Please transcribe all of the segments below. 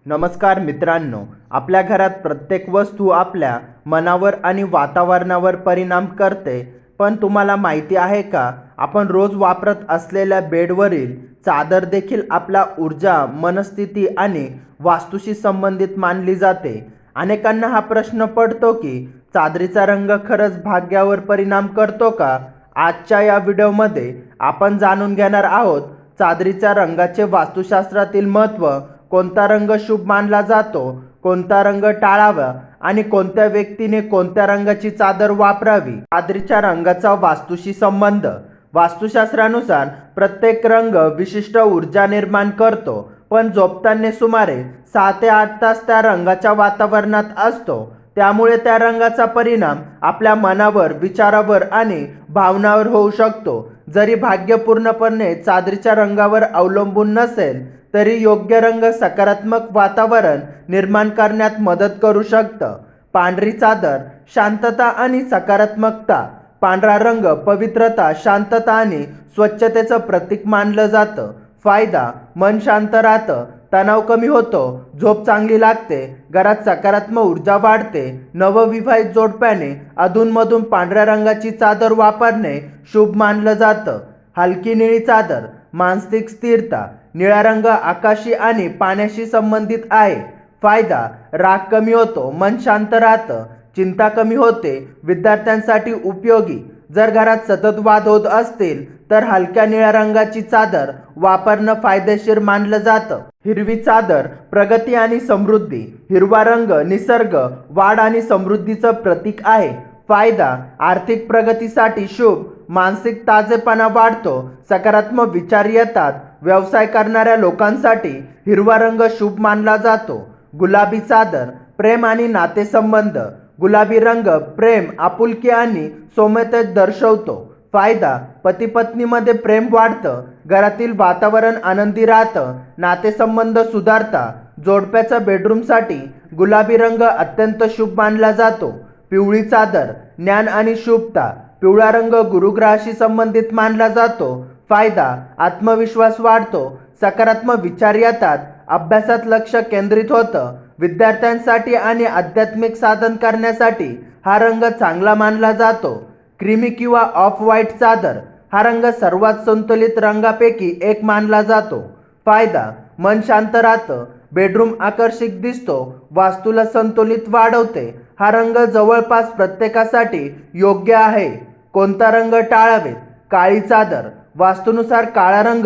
नमस्कार मित्रांनो, आपल्या घरात प्रत्येक वस्तू आपल्या मनावर आणि वातावरणावर परिणाम करते. पण तुम्हाला माहिती आहे का, आपण रोज वापरत असलेल्या बेडवरील चादर देखील आपल्या ऊर्जा, मनस्थिती आणि वास्तूशी संबंधित मानली जाते. अनेकांना हा प्रश्न पडतो की चादरीचा रंग खरंच भाग्यावर परिणाम करतो का? आजच्या या व्हिडिओमध्ये आपण जाणून घेणार आहोत चादरीच्या रंगाचे वास्तुशास्त्रातील महत्त्व, कोणता रंग शुभ मानला जातो, कोणता रंग टाळावा आणि कोणत्या व्यक्तीने कोणत्या रंगाची चादर वापरावी. चादरीच्या रंगाचा वास्तूशी संबंध. वास्तुशास्त्रानुसार प्रत्येक रंग विशिष्ट ऊर्जा निर्माण करतो, पण झोपताना सुमारे 6 ते 8 तास त्या रंगाच्या वातावरणात असतो. त्यामुळे त्या रंगाचा परिणाम आपल्या मनावर, विचारावर आणि भावनावर होऊ शकतो. जरी भाग्य पूर्णपणे चादरीच्या रंगावर अवलंबून नसेल, तरी योग्य रंग सकारात्मक वातावरण निर्माण करण्यात मदत करू शकतं. पांढरी चादर, शांतता आणि सकारात्मकता. पांढरा रंग पवित्रता, शांतता आणि स्वच्छतेचं प्रतीक मानलं जातं. फायदा: मन शांत राहतं, तणाव कमी होतो, झोप चांगली लागते, घरात सकारात्मक ऊर्जा वाढते. नवविवाहित जोडप्याने अधूनमधून पांढऱ्या रंगाची चादर वापरणे शुभ मानलं जातं. हलकी निळी चादर, मानसिक स्थिरता. निळा रंग आकाशी आणि पाण्याशी संबंधित आहे. फायदा: राग कमी होतो, मन शांत राहतं, चिंता कमी होते. विद्यार्थ्यांसाठी उपयोगी. जर घरात सतत वाद होत असतील तर हलक्या निळ्या रंगाची चादर वापरणं फायदेशीर मानलं जातं. हिरवी चादर, प्रगती आणि समृद्धी. हिरवा रंग निसर्ग, वाढ आणि समृद्धीचं प्रतीक आहे. फायदा: आर्थिक प्रगतीसाठी शुभ, मानसिक ताजेपणा वाढतो, सकारात्मक विचार येतात. व्यवसाय करणाऱ्या लोकांसाठी हिरवा रंग शुभ मानला जातो. गुलाबी चादर, प्रेम आणि नातेसंबंध. गुलाबी रंग प्रेम, आपुलकी आणि सौम्यता दर्शवतो. फायदा: पती पत्नीमध्ये प्रेम वाढतं, घरातील वातावरण आनंदी राहतं, नातेसंबंध सुधारता. जोडप्याच्या बेडरूमसाठी गुलाबी रंग अत्यंत शुभ मानला जातो. पिवळी चादर, ज्ञान आणि शुभता. पिवळा रंग गुरुग्रहाशी संबंधित मानला जातो. फायदा: आत्मविश्वास वाढतो, सकारात्मक विचार येतात, अभ्यासात लक्ष केंद्रित होतं. विद्यार्थ्यांसाठी आणि आध्यात्मिक साधन करण्यासाठी हा रंग चांगला मानला जातो. क्रीमी किंवा ऑफ व्हाईट चादर. हा रंग सर्वात संतुलित रंगांपैकी एक मानला जातो. फायदा: मन शांत राहतं, बेडरूम आकर्षक दिसतो, वास्तूला संतुलित वाढवते. हा रंग जवळपास प्रत्येकासाठी योग्य आहे. कोणता रंग टाळावेत? काळी चादर. वास्तूनुसार काळा रंग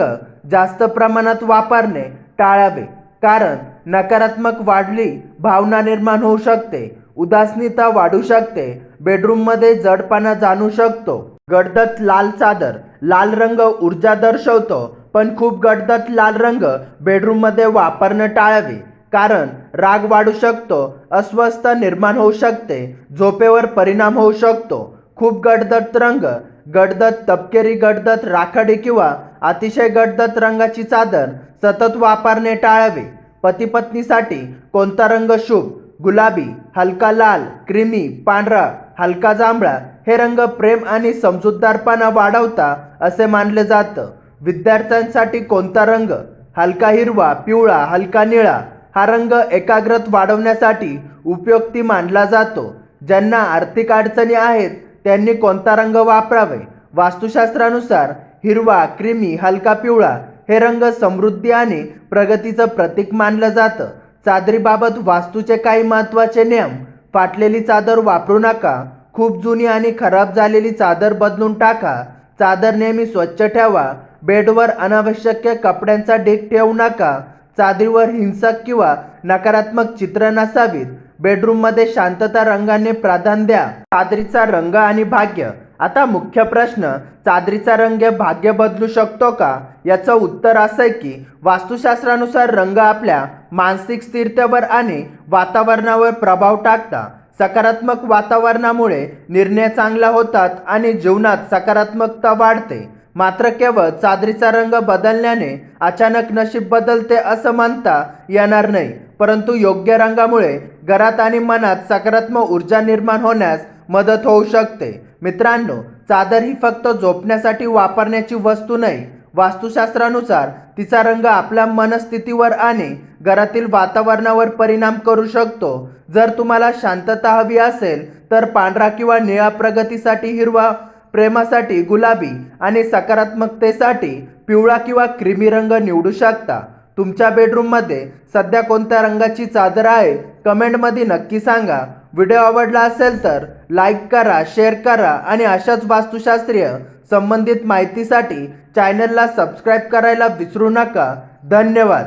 जास्त प्रमाणात वापरणे टाळावे, कारण नकारात्मक वाढली भावना निर्माण होऊ शकते. उदासीनता वाढू शकते. बेडरूममध्ये जडपणा जाणू शकतो. गडद लाल चादर. लाल रंग ऊर्जा दर्शवतो, पण खूप गडद लाल रंग बेडरूममध्ये वापरणं टाळावे, कारण राग वाढू शकतो, अस्वस्थ निर्माण होऊ शकते, झोपेवर परिणाम होऊ शकतो. खूप गडद रंग. गडद, तपकिरी, गडद, राखाडी किंवा अतिशय गडद रंगाची चादर सतत वापरणे टाळावे. पती पत्नीसाठी कोणता रंग शुभ? गुलाबी, हलका लाल, क्रीमी, पांढरा, हलका जांभळा. हे रंग प्रेम आणि समजूतदारपणा वाढवता असे मानले जातं. विद्यार्थ्यांसाठी कोणता रंग? हलका हिरवा, पिवळा, हलका निळा. हा रंग एकाग्रता वाढवण्यासाठी उपयुक्त मानला जातो. ज्यांना आर्थिक अडचणी आहेत त्यांनी कोणता रंग वापरावे? वास्तुशास्त्रानुसार हिरवा, क्रीमी, हलका पिवळा हे रंग समृद्धी आणि प्रगतीचं प्रतीक मानलं जातं. चादरीबाबत वास्तूचे काही महत्त्वाचे नियम. फाटलेली चादर वापरू नका. खूप जुनी आणि खराब झालेली चादर बदलून टाका. चादर नेहमी स्वच्छ ठेवा. बेडवर अनावश्यक कपड्यांचा ढीग ठेवू नका. चादरीवर हिंसक किंवा नकारात्मक चित्र नसावीत. बेडरूममध्ये शांतता रंगाने प्राधान्य द्या. चादरीचा रंग आणि भाग्य. आता मुख्य प्रश्न, चादरीचा रंग भाग्य बदलू शकतो का? याचं उत्तर असं आहे की वास्तुशास्त्रानुसार रंग आपल्या मानसिक स्थिरतेवर आणि वातावरणावर प्रभाव टाकतात. सकारात्मक वातावरणामुळे निर्णय चांगला होतात आणि जीवनात सकारात्मकता वाढते. मात्र केवळ चादरीचा रंग बदलण्याने अचानक नशीब बदलते असं म्हणता येणार नाही, परंतु योग्य रंगामुळे घरात आणि मनात सकारात्मक ऊर्जा निर्माण होण्यास मदत होऊ शकते. मित्रांनो, चादर ही फक्त झोपण्यासाठी वापरण्याची वस्तू नाही. वास्तुशास्त्रानुसार तिचा रंग आपल्या मनस्थितीवर आणि घरातील वातावरणावर परिणाम करू शकतो. जर तुम्हाला शांतता हवी असेल तर पांढरा किंवा निळा, प्रगतीसाठी हिरवा, प्रेमासाठी गुलाबी आणि सकारात्मकतेसाठी पिवळा किंवा क्रीमी रंग निवडू शकता. तुमच्या बेडरूममध्ये सध्या कोणत्या रंगाची चादर आहे कमेंटमध्ये नक्की सांगा. व्हिडिओ आवडला असेल तर लाईक करा, शेअर करा आणि अशाच वास्तुशास्त्रीय संबंधित माहितीसाठी चॅनलला सबस्क्राईब करायला विसरू नका. धन्यवाद.